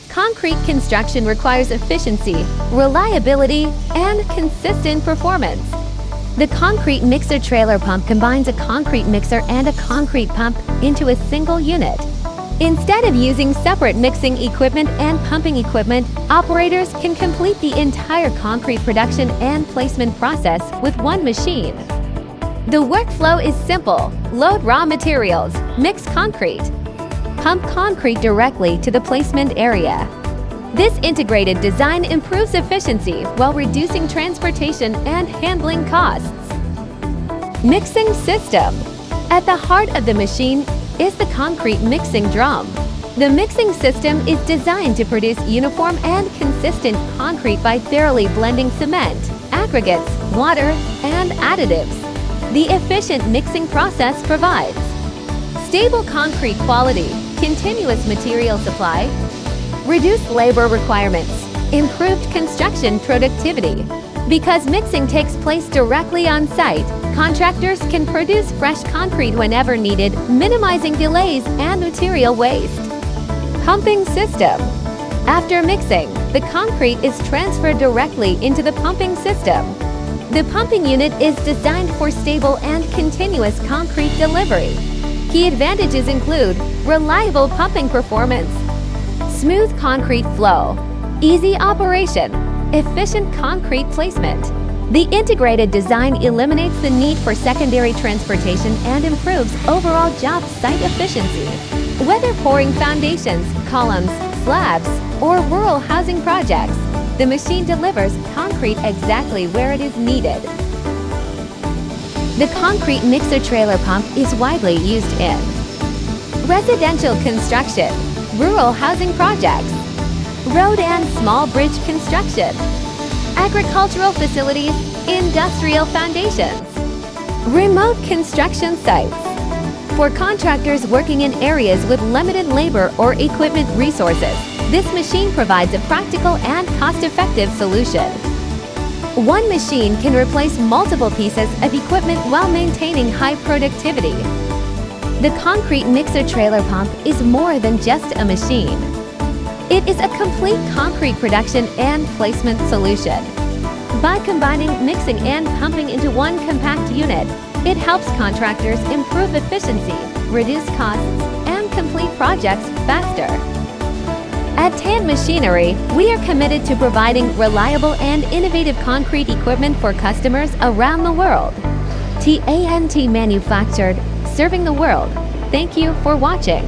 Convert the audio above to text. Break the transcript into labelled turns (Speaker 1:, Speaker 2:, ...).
Speaker 1: Concrete construction requires efficiency, reliability, and consistent performance. The concrete mixer trailer pump combines a concrete mixer and a concrete pump into a single unit. Instead of using separate mixing equipment and pumping equipment, operators can complete the entire concrete production and placement process with one machine. The workflow is simple. Load raw materials, mix concrete, pump concrete directly to the placement area. This integrated design improves efficiency while reducing transportation and handling costs. Mixing system. At the heart of the machine is the concrete mixing drum. The mixing system is designed to produce uniform and consistent concrete by thoroughly blending cement, aggregates, water, and additives. The efficient mixing process provides stable concrete quality, continuous material supply, reduced labor requirements, improved construction productivity. Because mixing takes place directly on site, contractors can produce fresh concrete whenever needed, minimizing delays and material waste. Pumping system. After mixing, the concrete is transferred directly into the pumping system. The pumping unit is designed for stable and continuous concrete delivery. Key advantages include reliable pumping performance, smooth concrete flow, easy operation, efficient concrete placement. The integrated design eliminates the need for secondary transportation and improves overall job site efficiency. Whether pouring foundations, columns, slabs, or rural housing projects, the machine delivers concrete exactly where it is needed. The concrete mixer trailer pump is widely used in residential construction, rural housing projects, road and small bridge construction, agricultural facilities, industrial foundations, remote construction sites. For contractors working in areas with limited labor or equipment resources, this machine provides a practical and cost-effective solution. One machine can replace multiple pieces of equipment while maintaining high productivity. The concrete mixer trailer pump is more than just a machine. It is a complete concrete production and placement solution. By combining mixing and pumping into one compact unit, it helps contractors improve efficiency, reduce costs, and complete projects faster. At TANT Machinery, we are committed to providing reliable and innovative concrete equipment for customers around the world. TANT manufactured, serving the world. Thank you for watching.